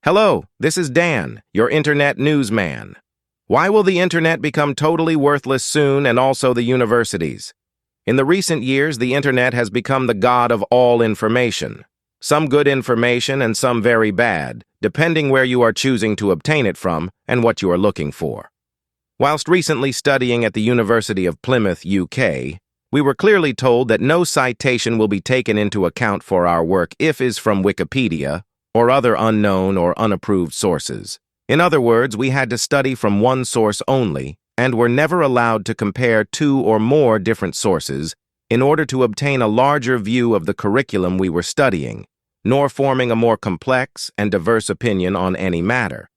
Hello, this is Dan, your internet newsman. Why will the internet become totally worthless soon, and also the universities? In the recent years, the internet has become the god of all information. Some good information and some very bad, depending where you are choosing to obtain it from and what you are looking for. Whilst recently studying at the University of Plymouth, UK, we were clearly told that no citation will be taken into account for our work if is from Wikipedia or other unknown or unapproved sources. In other words, we had to study from one source only and were never allowed to compare two or more different sources in order to obtain a larger view of the curriculum we were studying, nor forming a more complex and diverse opinion on any matter.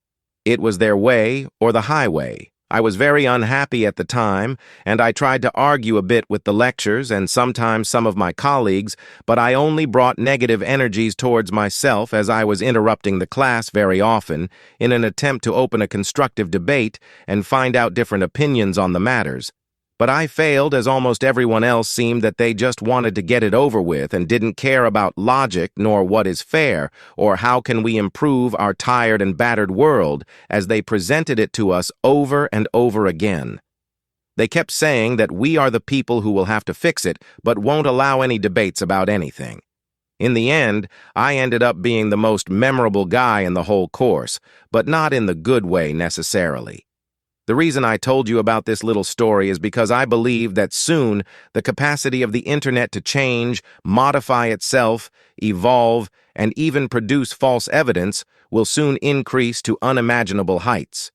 It was their way or the highway. I was very unhappy at the time, and I tried to argue a bit with the lectures and sometimes some of my colleagues, but I only brought negative energies towards myself as I was interrupting the class very often in an attempt to open a constructive debate and find out different opinions on the matters. But I failed, as almost everyone else seemed that they just wanted to get it over with and didn't care about logic nor what is fair or how can we improve our tired and battered world as they presented it to us over and over again. They kept saying that we are the people who will have to fix it, but won't allow any debates about anything. In the end, I ended up being the most memorable guy in the whole course, but not in the good way necessarily. The reason I told you about this little story is because I believe that soon the capacity of the internet to change, modify itself, evolve, and even produce false evidence will soon increase to unimaginable heights.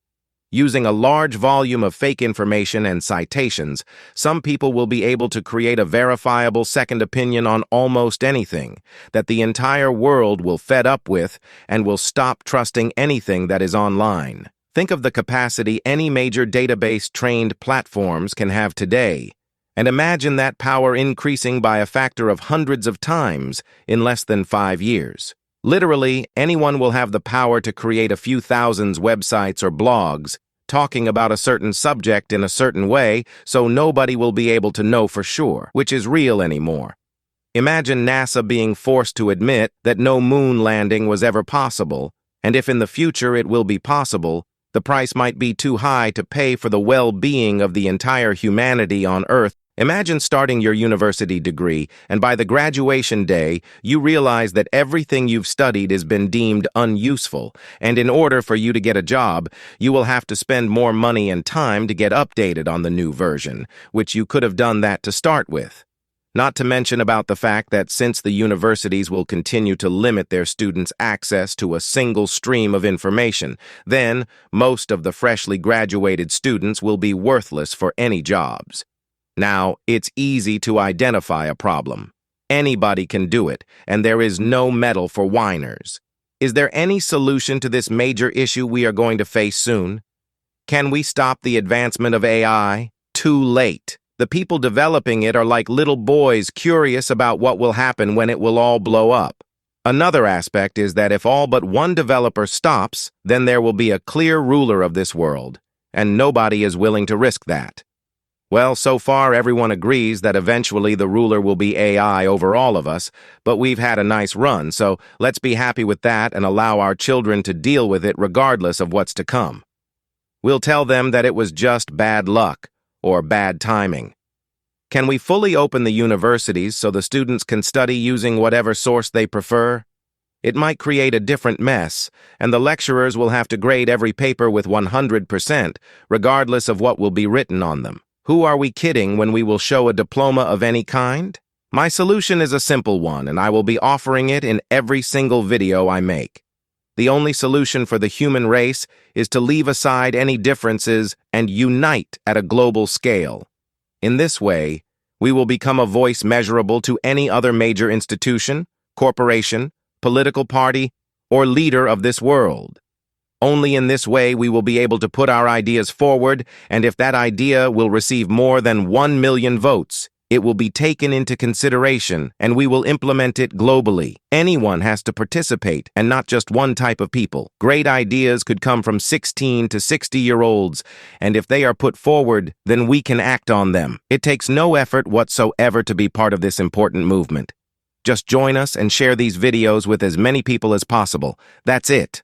Using a large volume of fake information and citations, some people will be able to create a verifiable second opinion on almost anything that the entire world will fed up with and will stop trusting anything that is online. Think of the capacity any major database-trained platforms can have today, and imagine that power increasing by a factor of hundreds of times in less than 5 years. Literally, anyone will have the power to create a few thousands websites or blogs talking about a certain subject in a certain way, so nobody will be able to know for sure which is real anymore. Imagine NASA being forced to admit that no moon landing was ever possible, and if in the future it will be possible, the price might be too high to pay for the well-being of the entire humanity on Earth. Imagine starting your university degree, and by the graduation day, you realize that everything you've studied has been deemed unuseful, and in order for you to get a job, you will have to spend more money and time to get updated on the new version, which you could have done that to start with. Not to mention about the fact that since the universities will continue to limit their students' access to a single stream of information, then most of the freshly graduated students will be worthless for any jobs. Now, it's easy to identify a problem. Anybody can do it, and there is no medal for whiners. Is there any solution to this major issue we are going to face soon? Can we stop the advancement of AI? Too late. The people developing it are like little boys curious about what will happen when it will all blow up. Another aspect is that if all but one developer stops, then there will be a clear ruler of this world, and nobody is willing to risk that. Well, so far everyone agrees that eventually the ruler will be AI over all of us, but we've had a nice run, so let's be happy with that and allow our children to deal with it regardless of what's to come. We'll tell them that it was just bad luck or bad timing. Can we fully open the universities so the students can study using whatever source they prefer? It might create a different mess, and the lecturers will have to grade every paper with 100%, regardless of what will be written on them. Who are we kidding when we will show a diploma of any kind? My solution is a simple one, and I will be offering it in every single video I make. The only solution for the human race is to leave aside any differences and unite at a global scale. In this way, we will become a voice measurable to any other major institution, corporation, political party, or leader of this world. Only in this way we will be able to put our ideas forward, and if that idea will receive more than 1 million votes, it will be taken into consideration, and we will implement it globally. Anyone has to participate, and not just one type of people. Great ideas could come from 16 to 60-year-olds, and if they are put forward, then we can act on them. It takes no effort whatsoever to be part of this important movement. Just join us and share these videos with as many people as possible. That's it.